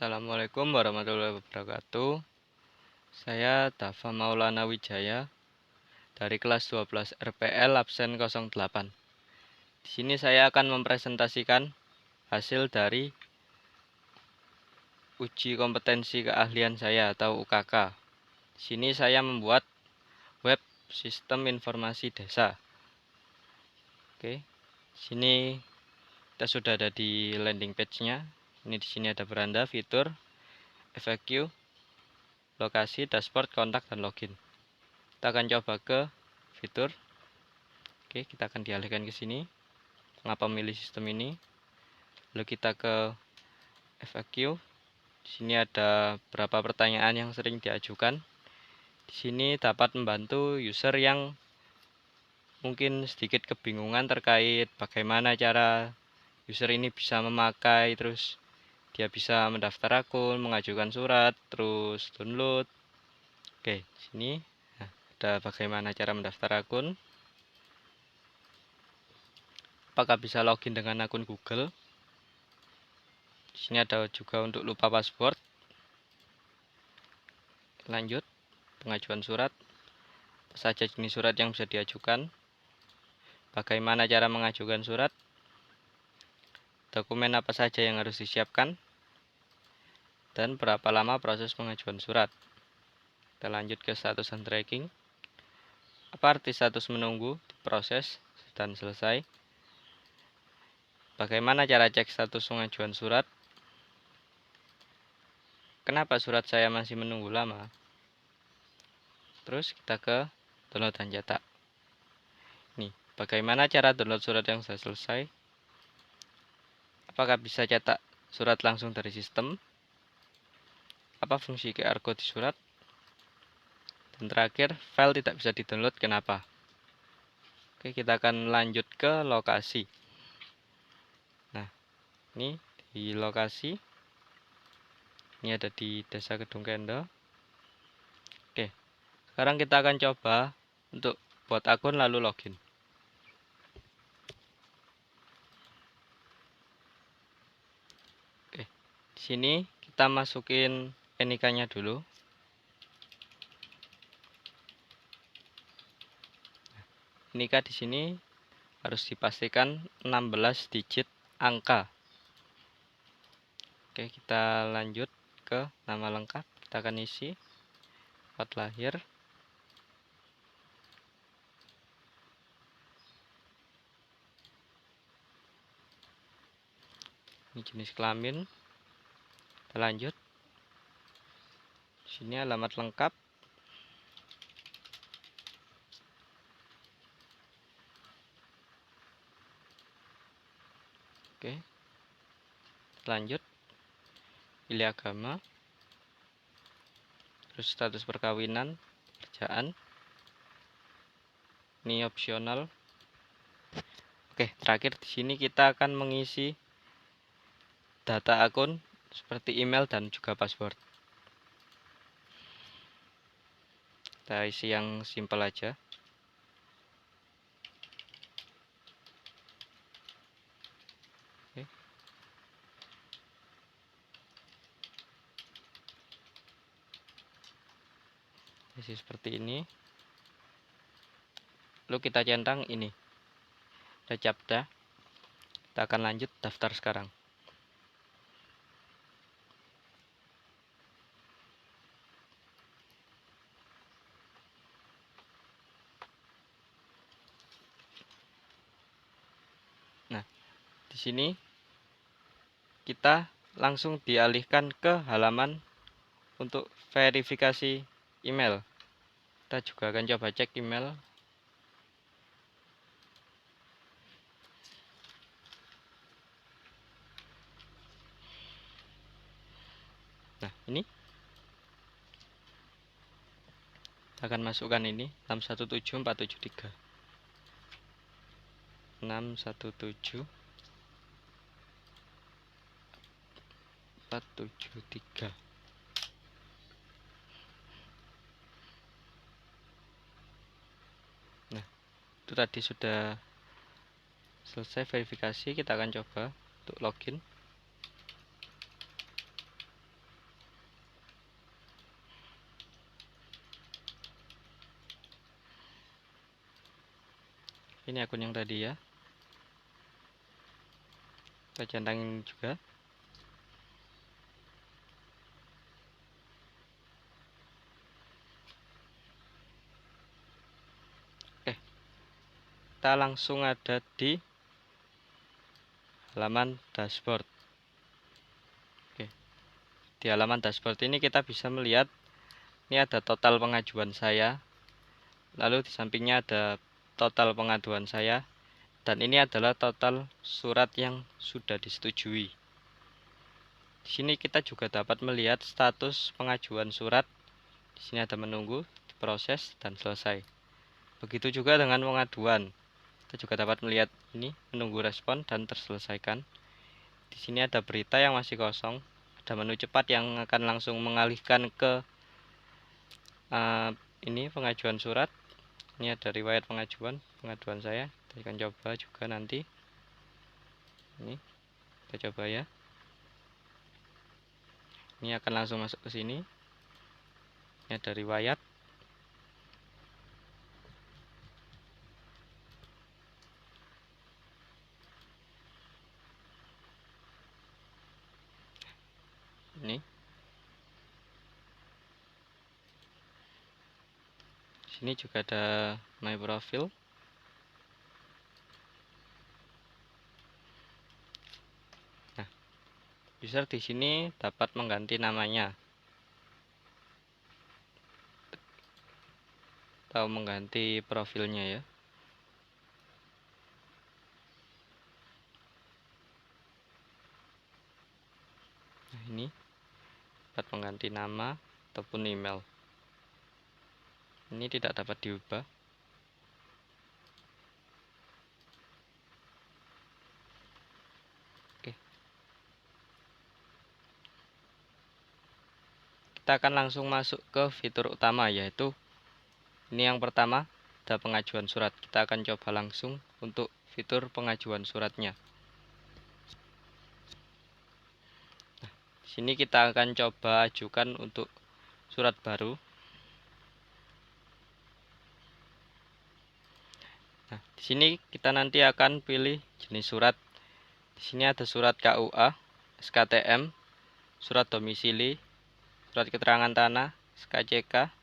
Assalamualaikum warahmatullahi wabarakatuh. Saya Dafa Maulana Wijaya dari kelas 12 RPL absen 08. Di sini saya akan mempresentasikan hasil dari uji kompetensi keahlian saya atau UKK. Di sini saya membuat web sistem informasi desa. Oke. Sini kita sudah ada di landing page-nya. Ini di sini ada beranda, fitur, FAQ, lokasi, dashboard, kontak, dan login. Kita akan coba ke fitur. Oke, kita akan dialihkan ke sini. Mengapa memilih sistem ini? Lalu kita ke FAQ. Di sini ada beberapa pertanyaan yang sering diajukan. Di sini dapat membantu user yang mungkin sedikit kebingungan terkait bagaimana cara user ini bisa memakai, terus dia bisa mendaftar akun, mengajukan surat, terus download. Oke, di sini ada bagaimana cara mendaftar akun. Apakah bisa login dengan akun Google? Di sini ada juga untuk lupa password. Lanjut, pengajuan surat. Apa saja jenis surat yang bisa diajukan? Bagaimana cara mengajukan surat? Dokumen apa saja yang harus disiapkan? Dan berapa lama proses pengajuan surat? Kita lanjut ke status dan tracking. Apa arti status menunggu, proses, dan selesai? Bagaimana cara cek status pengajuan surat? Kenapa surat saya masih menunggu lama? Terus kita ke download dan cetak. Nih, bagaimana cara download surat yang sudah selesai? Apakah bisa cetak surat langsung dari sistem? Apa fungsi QR code di surat? Dan terakhir, file tidak bisa di-download, kenapa? Oke, kita akan lanjut ke lokasi. Nah, ini di lokasi. Ini ada di Desa Kedung Kendo. Oke, sekarang kita akan coba untuk buat akun lalu login. Oke, di sini kita masukin NIK-nya dulu. NIK di sini harus dipastikan 16 digit angka. Oke, kita lanjut ke nama lengkap. Kita akan isi tempat lahir, ini jenis kelamin. Kita lanjut. Sini alamat lengkap. Oke. Lanjut. Pilih agama. Terus status perkawinan, kerjaan. Ini opsional. Oke, terakhir di sini kita akan mengisi data akun seperti email dan juga password. Kita isi yang simple aja. Oke. Isi seperti ini. Lalu kita centang ini. Ada captcha. Kita akan lanjut daftar sekarang. Nah, di sini kita langsung dialihkan ke halaman untuk verifikasi email. Kita juga akan coba cek email. Nah, ini kita akan masukkan ini 617473. 617473. Nah, itu tadi sudah selesai verifikasi. Kita akan coba untuk login. Ini akun yang tadi ya, kita centangin juga. Oke, kita langsung ada di halaman dashboard. Oke, di halaman dashboard ini kita bisa melihat ini ada total pengajuan saya, lalu di sampingnya ada total pengaduan saya, dan ini adalah total surat yang sudah disetujui. Di sini kita juga dapat melihat status pengajuan surat. Di sini ada menunggu, diproses, dan selesai. Begitu juga dengan pengaduan. Kita juga dapat melihat ini menunggu respon dan terselesaikan. Di sini ada berita yang masih kosong, ada menu cepat yang akan langsung mengalihkan ke ini pengajuan surat. Ini ada riwayat pengaduan saya. Kita akan coba juga nanti. Ini kita coba ya. Ini akan langsung masuk ke sini. Ini ada riwayat. Ini sini juga ada my profile. Nah, user di sini dapat mengganti namanya atau mengganti profilnya ya. Nah, ini dapat mengganti nama ataupun email. Ini tidak dapat diubah. Oke. Kita akan langsung masuk ke fitur utama, yaitu ini yang pertama, ada pengajuan surat. Kita akan coba langsung untuk fitur pengajuan suratnya. Nah, di sini kita akan coba ajukan untuk surat baru. Nah, di sini kita nanti akan pilih jenis surat. Di sini ada surat KUA, SKTM, surat domisili, surat keterangan tanah, SKCK,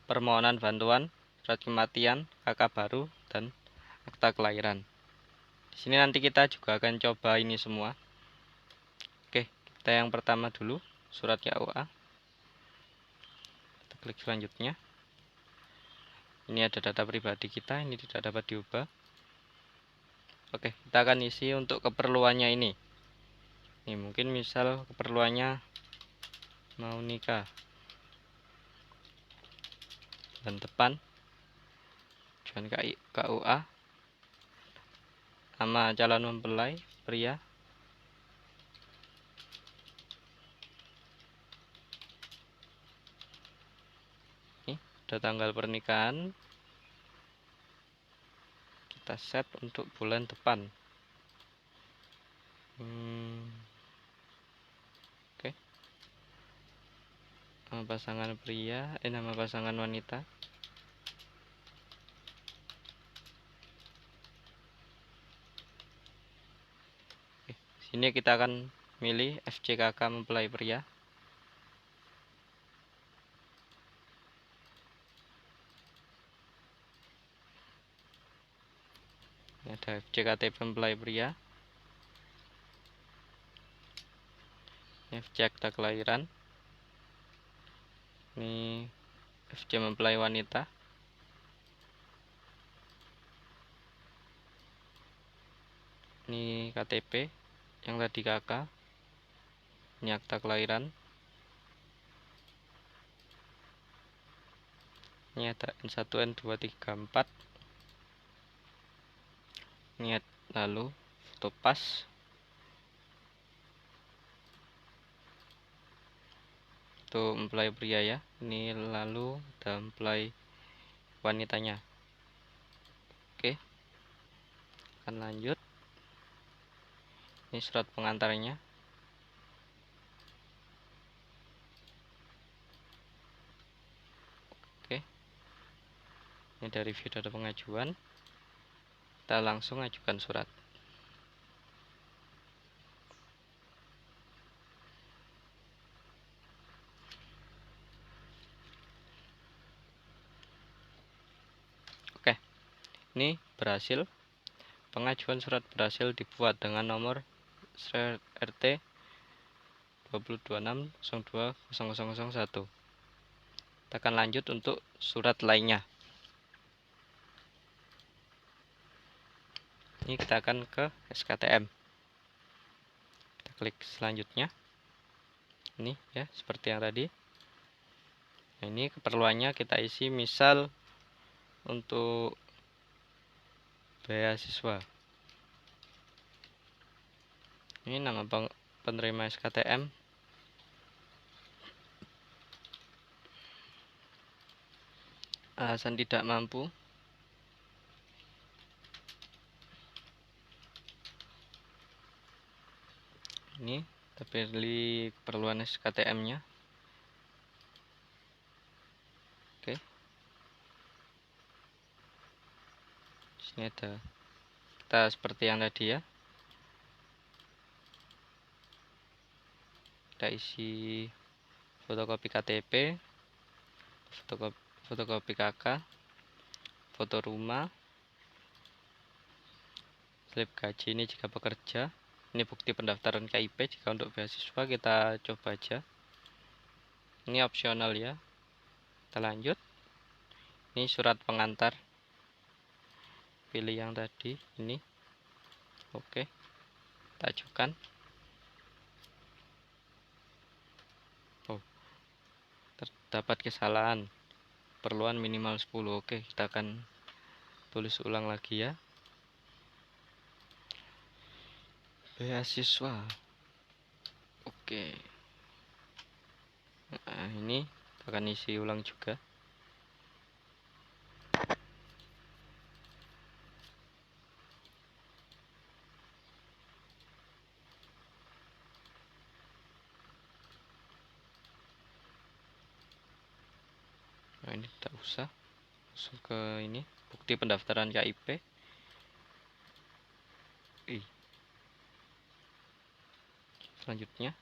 permohonan bantuan, surat kematian, KK baru, dan akta kelahiran. Di sini nanti kita juga akan coba ini semua. Oke, kita yang pertama dulu, surat KUA. Kita klik selanjutnya. Ini ada data pribadi kita, ini tidak dapat diubah. Oke, kita akan isi untuk keperluannya ini. Ini mungkin misal keperluannya mau nikah. Dan depan tujuan KUA, nama calon mempelai pria, ini ada tanggal pernikahan, kita set untuk bulan depan. Oke. Nama pasangan pria, nama pasangan wanita. Oke. Sini kita akan milih FCKK mempelai pria. Ini ada FCKTP mempelai pria. Ini FC akta kelahiran. Ini FC mempelai wanita. Ini KTP yang tadi KK. Ini akta kelahiran. Ini ada N1, N2, 3, 4. Ini lalu foto pas. Itu mempelai pria ya. Ini lalu ada mempelai wanitanya. Oke. Akan lanjut. Ini surat pengantarnya. Oke. Ini dari view data pengajuan. Kita langsung ajukan surat. Oke, ini berhasil. Pengajuan surat berhasil dibuat dengan nomor RT 226020001. Tekan lanjut untuk surat lainnya. Ini kita akan ke SKTM. Kita klik selanjutnya. Ini ya, seperti yang tadi. Nah, ini keperluannya kita isi, misal untuk beasiswa. Ini nama penerima SKTM. Alasan tidak mampu. Ini kita pilih keperluan SKTM-nya. Oke. Di sini ada kita seperti yang tadi ya. Kita isi fotokopi KTP, fotokopi KK, foto rumah, slip gaji ini jika bekerja. Ini bukti pendaftaran KIP. Jika untuk beasiswa kita coba aja. Ini opsional ya. Kita lanjut. Ini surat pengantar. Pilih yang tadi ini. Oke. Kita ajukan. Oh, terdapat kesalahan. Perluan minimal 10. Oke, kita akan tulis ulang lagi ya. Beasiswa. Oke. Nah, ini akan isi ulang juga. Nah, ini tidak usah. Langsung ke ini, bukti pendaftaran KIP. Selanjutnya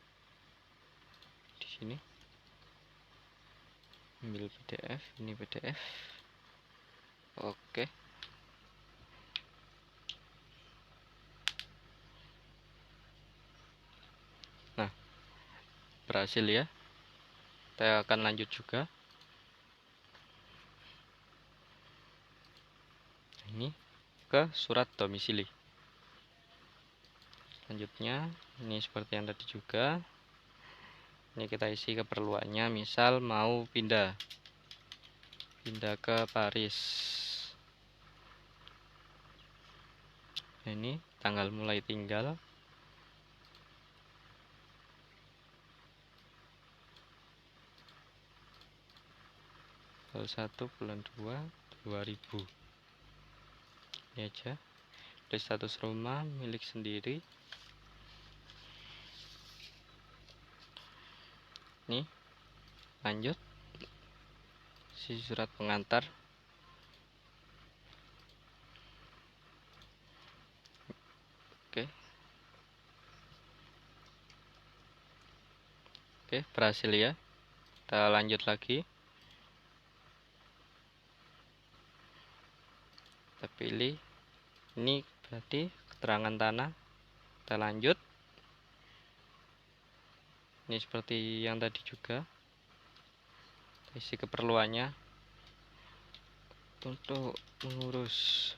di sini ambil PDF, ini PDF. Oke. Nah, berhasil ya. Kita akan lanjut juga. Ini ke surat domisili. Selanjutnya ini seperti yang tadi juga. Ini kita isi keperluannya, misal mau pindah ke Paris. Nah, ini tanggal mulai tinggal. Tanggal 1 bulan 2 2000. Ini aja. Dari status rumah milik sendiri. Nih, lanjut. Si surat pengantar. Oke. Oke, berhasil ya. Kita lanjut lagi. Kita pilih. Ini berarti keterangan tanah. Kita lanjut. Ini seperti yang tadi juga. Isi keperluannya untuk mengurus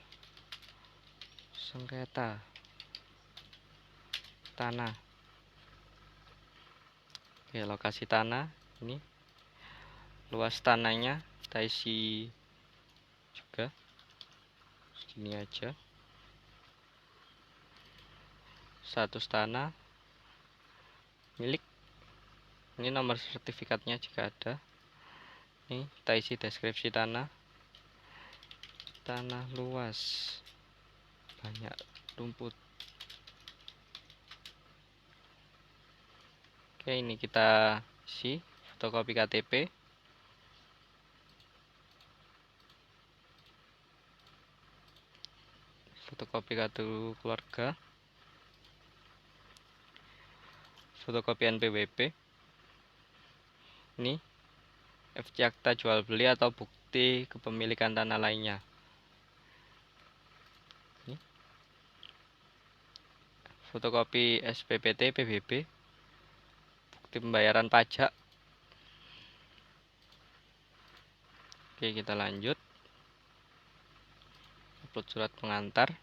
sengketa tanah. Oke, lokasi tanah ini, luas tanahnya kita isi juga segini aja. Status tanah milik, ini nomor sertifikatnya jika ada. Ini kita isi deskripsi tanah. Tanah luas, banyak rumput. Oke, ini kita isi fotokopi KTP. fotokopi kartu keluarga, fotokopi NPWP, ini FC akta jual beli atau bukti kepemilikan tanah lainnya. Ini fotokopi SPPT PBB, bukti pembayaran pajak. Oke, kita lanjut. Upload surat pengantar.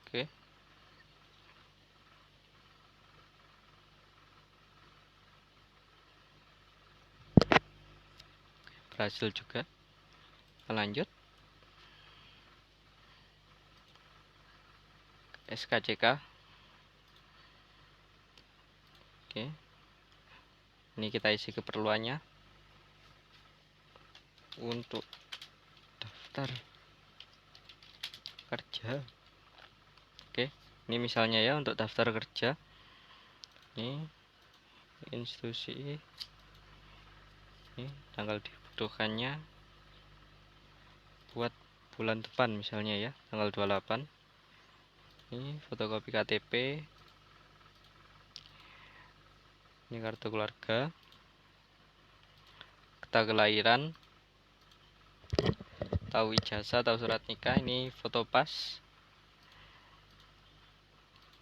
Oke. Berhasil juga. Kita lanjut. SKCK. Oke. Ini kita isi keperluannya. Untuk daftar kerja. Oke, ini misalnya ya untuk daftar kerja. Ini institusi. Ini tanggal dibutuhkannya buat bulan depan misalnya ya, tanggal 28. Ini fotokopi KTP. Ini kartu keluarga. Akta kelahiran. Tahu ijazah atau surat nikah. Ini foto pas.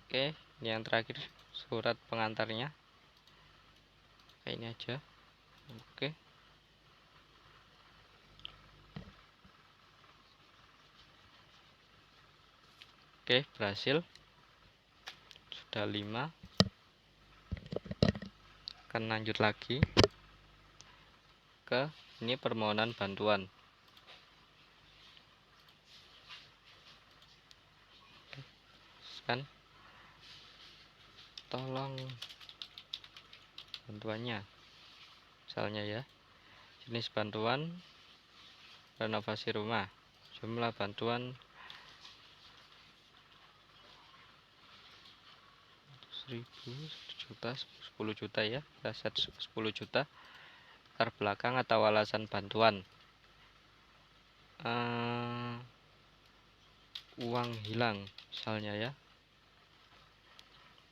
Oke, ini yang terakhir surat pengantarnya. Kayak ini aja. Oke. Oke, berhasil. Sudah 5. Akan lanjut lagi ke ini permohonan bantuan. Kan tolong bantuannya misalnya ya, jenis bantuan renovasi rumah, jumlah bantuan 1.000, 1 juta, 10 juta ya, kita set 10 juta. Latar belakang atau alasan bantuan, uang hilang misalnya ya,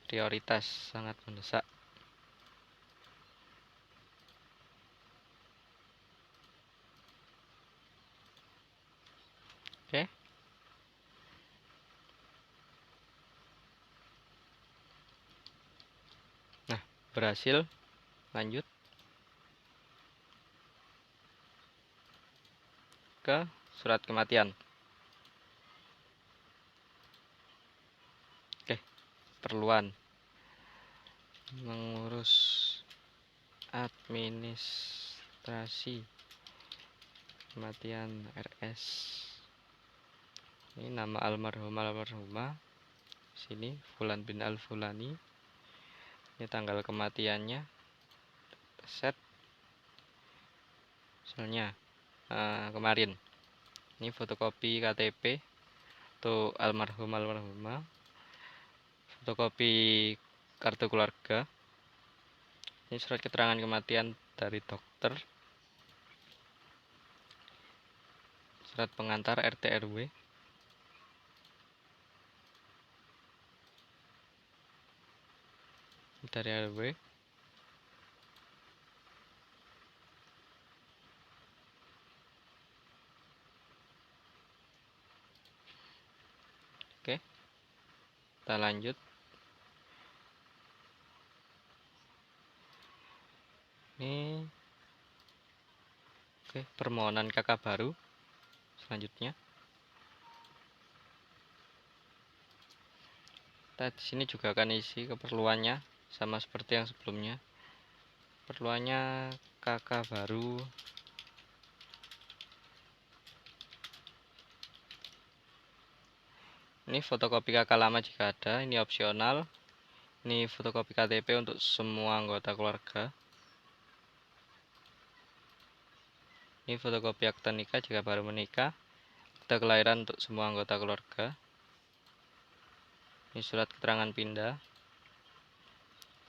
prioritas sangat mendesak. Oke. Nah, berhasil. Lanjut ke surat kematian. Oke, perluan mengurus administrasi kematian RS. Ini nama almarhumah. Sini Fulan bin Al Fulani. Ini tanggal kematiannya. Set. Misalnya kemarin. Ini fotokopi KTP untuk almarhumah. Fotokopi kartu keluarga. Ini surat keterangan kematian dari dokter. Surat pengantar RT RW. Dari RW. Oke, kita lanjut. Ini oke, permohonan KK baru. Selanjutnya kita di sini juga akan isi keperluannya sama seperti yang sebelumnya. Keperluannya KK baru. Ini fotokopi KK lama jika ada, ini opsional. Ini fotokopi KTP untuk semua anggota keluarga. Ini fotokopi akta nikah jika baru menikah. Akta kelahiran untuk semua anggota keluarga. Ini surat keterangan pindah.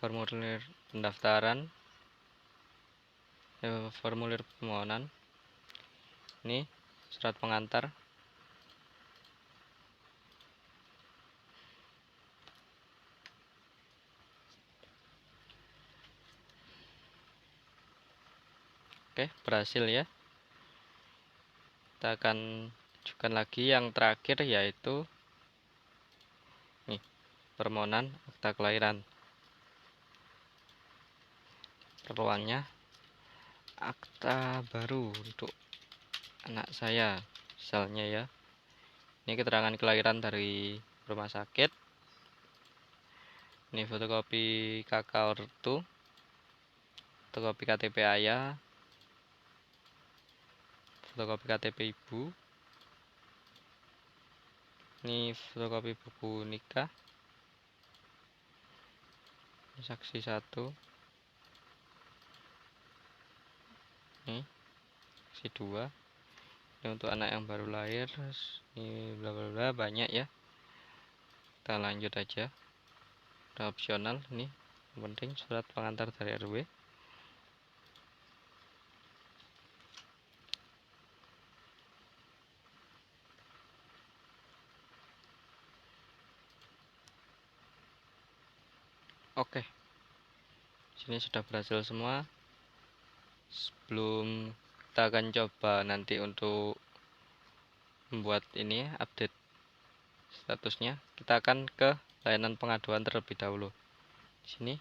Formulir pendaftaran. Formulir permohonan. Ini surat pengantar. Oke, berhasil ya. Kita akan ajukan lagi yang terakhir, yaitu nih, permohonan akta kelahiran. Perluannya akta baru untuk anak saya misalnya ya. Ini keterangan kelahiran dari rumah sakit. Ini fotokopi kakak ortu, fotokopi KTP ayah, fotokopi KTP ibu. Ini fotokopi buku nikah. Ini saksi 1. Ini saksi 2. Ini untuk anak yang baru lahir. Ini bla bla bla, banyak ya. Kita lanjut aja. Udah opsional ini. Yang penting surat pengantar dari RW. Oke. Sini sudah berhasil semua. Sebelum kita akan coba nanti untuk membuat ini update statusnya, kita akan ke layanan pengaduan terlebih dahulu. Di sini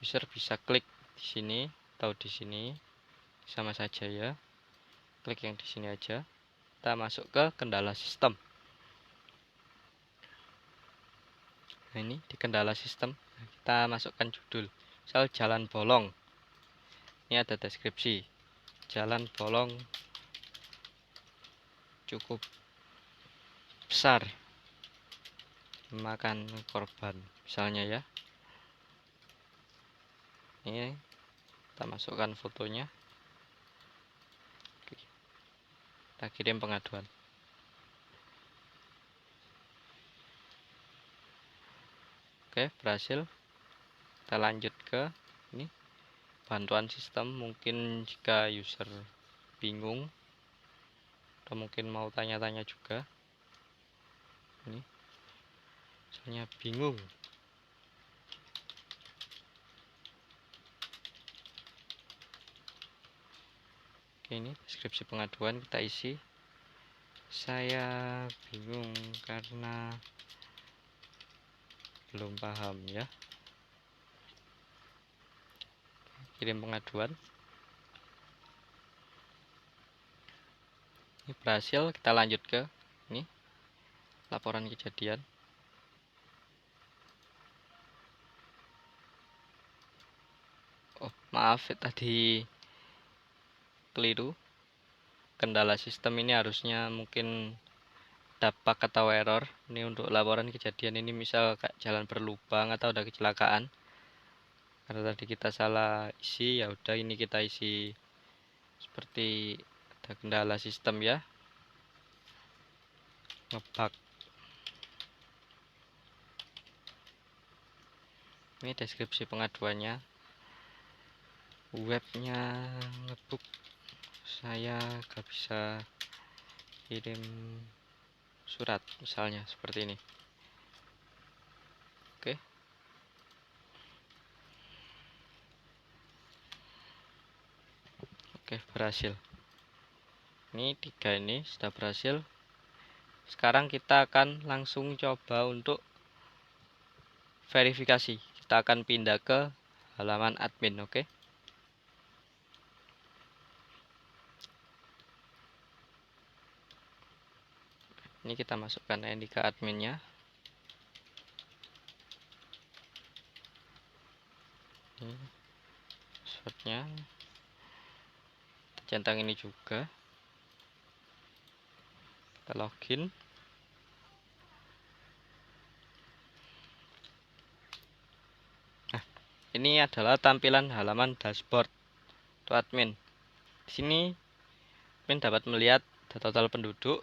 user bisa klik di sini atau di sini, sama saja ya. Klik yang di sini aja. Kita masuk ke kendala sistem. Nah, ini di kendala sistem kita masukkan judul. Misal jalan bolong. Ini ada deskripsi. Jalan bolong cukup besar memakan korban, misalnya ya. Ini kita masukkan fotonya. Kita kirim pengaduan. Oke, berhasil. Kita lanjut ke ini bantuan sistem. Mungkin jika user bingung atau mungkin mau tanya-tanya juga, ini misalnya bingung, oke, ini deskripsi pengaduan kita isi. Saya bingung karena belum paham ya. Kirim pengaduan. Ini berhasil. Kita lanjut ke ini laporan kejadian. Oh, maaf tadi keliru. Kendala sistem ini harusnya mungkin dapat atau error. Ini untuk laporan kejadian ini, misal jalan berlubang atau ada kecelakaan. Karena tadi kita salah isi, ya udah ini kita isi seperti ada kendala sistem ya. Ngebug. Ini deskripsi pengaduannya. Webnya ngebug. Saya gak bisa kirim surat, misalnya seperti ini. Oke. Oke, berhasil. Ini 3 ini sudah berhasil. Sekarang kita akan langsung coba untuk verifikasi. Kita akan pindah ke halaman admin, oke? Ini kita masukkan NIK adminnya. Ini passwordnya. Kita centang ini juga. Kita login. Nah, ini adalah tampilan halaman dashboard untuk admin. Di sini admin dapat melihat total penduduk.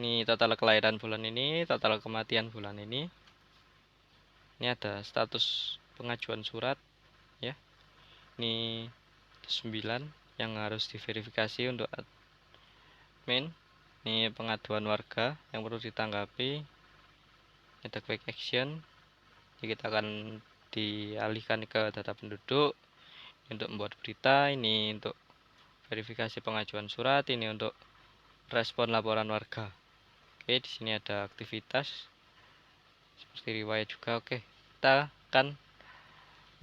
Ini total kelahiran bulan ini, total kematian bulan ini. Ini ada status pengajuan surat ya. Ini 9 yang harus diverifikasi untuk admin. Ini pengaduan warga yang perlu ditanggapi. Ada quick action. Jadi kita akan dialihkan ke data penduduk. untuk membuat berita, ini untuk verifikasi pengajuan surat, ini untuk respon laporan warga. Oke, di sini ada aktivitas seperti riwayat juga. Oke, kita akan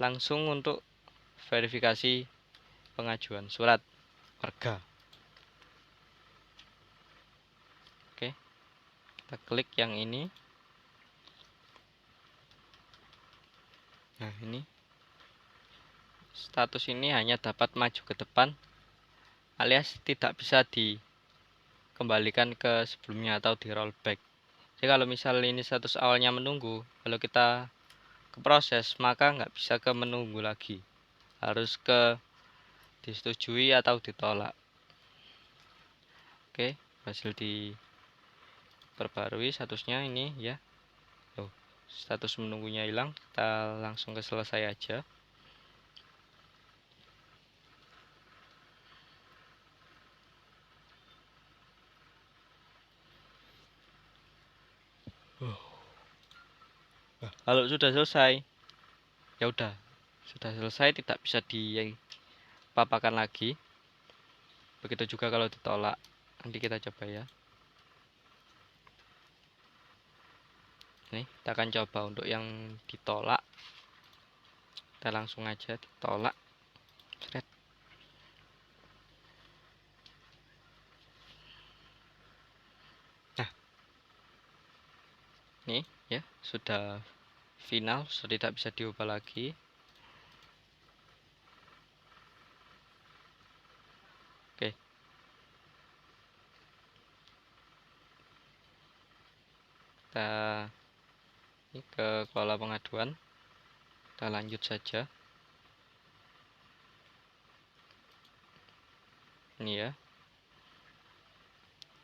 langsung untuk verifikasi pengajuan surat warga. Oke, kita klik yang ini. Nah, ini status ini hanya dapat maju ke depan alias tidak bisa dikembalikan ke sebelumnya atau di rollback. Jadi kalau misal ini status awalnya menunggu, kalau kita ke proses maka nggak bisa ke menunggu lagi, harus ke disetujui atau ditolak. Oke, berhasil diperbarui statusnya ini ya. Loh, status menunggunya hilang, kita langsung ke selesai aja. Kalau sudah selesai, ya udah, sudah selesai, tidak bisa dipapakan lagi. Begitu juga kalau ditolak. Nanti kita coba ya. Nih, kita akan coba untuk yang ditolak. Kita langsung aja ditolak. Seret. Nah, nih ya, sudah final, sudah tidak bisa diubah lagi. Oke. Kita ini ke kelola pengaduan. Kita lanjut saja. Ini ya.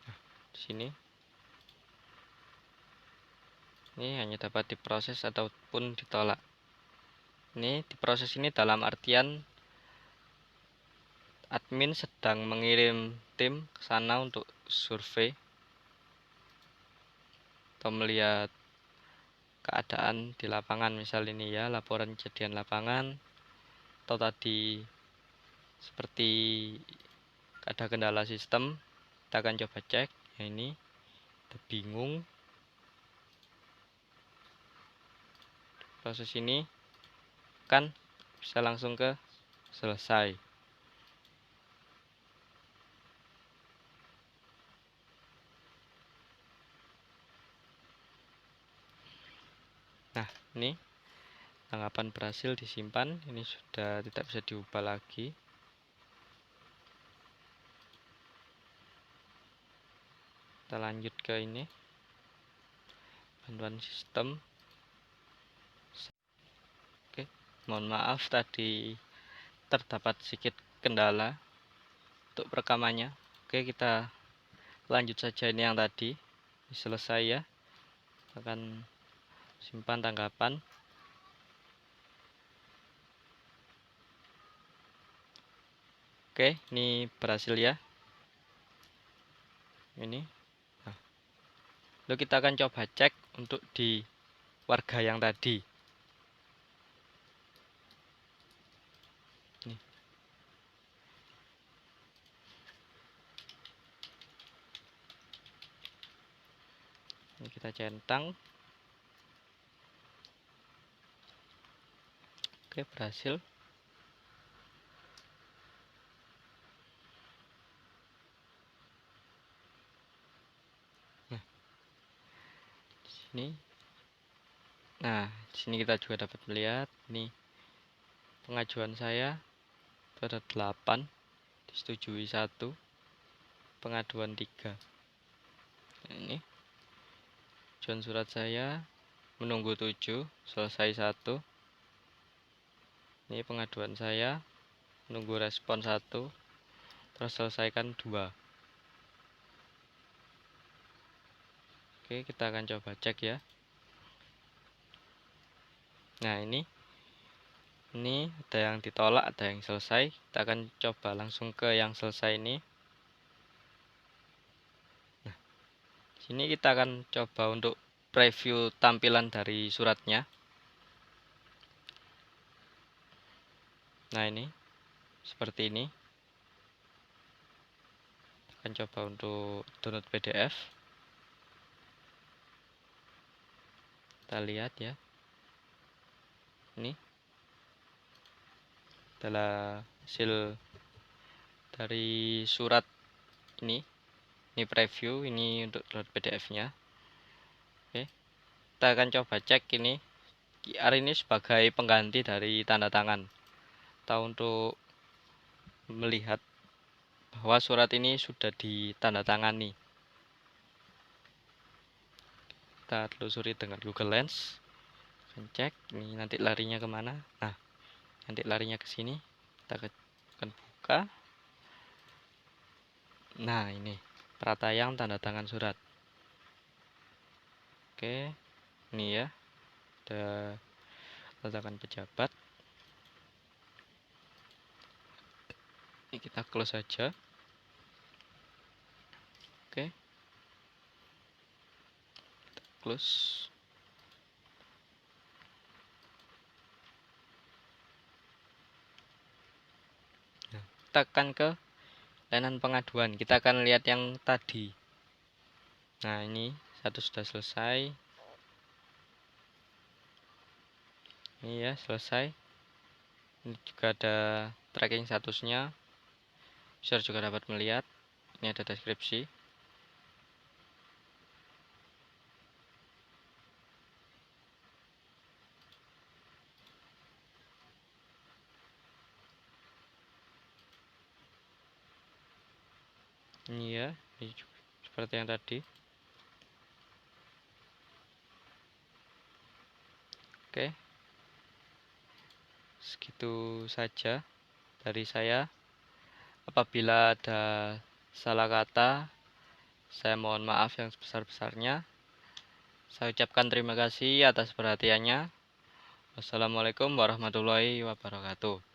Nah, di sini. Ini hanya dapat diproses ataupun ditolak. Ini diproses ini dalam artian admin sedang mengirim tim ke sana untuk survei atau melihat keadaan di lapangan, misal ini ya, laporan kejadian lapangan, atau tadi seperti ada kendala sistem, kita akan coba cek. Ya, ini kita bingung. Proses ini kan bisa langsung ke selesai. Nah, ini tanggapan berhasil disimpan. Ini sudah tidak bisa diubah lagi. Kita lanjut ke ini, bantuan sistem. Oke, mohon maaf tadi terdapat sedikit kendala untuk perekamannya. Oke, kita lanjut saja ini yang tadi selesai ya. Kita akan simpan tanggapan. Oke, ini berhasil ya. Ini. Nah, lalu kita akan coba cek untuk di warga yang tadi. Nih. Ini kita centang. Oke, berhasil. Nah, di sini. Nah, di sini kita juga dapat melihat nih pengajuan saya itu ada 8, disetujui 1, pengaduan 3. Nah, ini pengajuan surat saya menunggu 7, selesai 1. Ini pengaduan saya menunggu respon 1, terus selesaikan 2. Oke, kita akan coba cek ya. Nah, ini ada yang ditolak, ada yang selesai. Kita akan coba langsung ke yang selesai ini. Nah, sini kita akan coba untuk preview tampilan dari suratnya. Nah, ini seperti ini. Akan coba untuk download PDF. Kita lihat ya. Ini adalah hasil dari surat ini. Ini preview, ini untuk download PDF-nya. Oke. Kita akan coba cek ini. QR ini sebagai pengganti dari tanda tangan. Atau untuk melihat bahwa surat ini sudah ditandatangani. Kita telusuri dengan Google Lens. Cek ini nanti larinya kemana. Nah, nanti larinya ke sini. Kita akan buka. Nah, ini pratayang tanda tangan surat. Oke, ini ya, ada tanda tangan pejabat. Ini kita close saja. Oke, kita close. Kita akan ke layanan pengaduan. Kita akan lihat yang tadi. Nah, ini satu sudah selesai. Ini ya, selesai. Ini juga ada tracking statusnya. User juga dapat melihat. Ini ada deskripsi. Ini ya, ini juga seperti yang tadi. Oke, segitu saja dari saya. Apabila ada salah kata, saya mohon maaf yang sebesar-besarnya. Saya ucapkan terima kasih atas perhatiannya. Wassalamualaikum warahmatullahi wabarakatuh.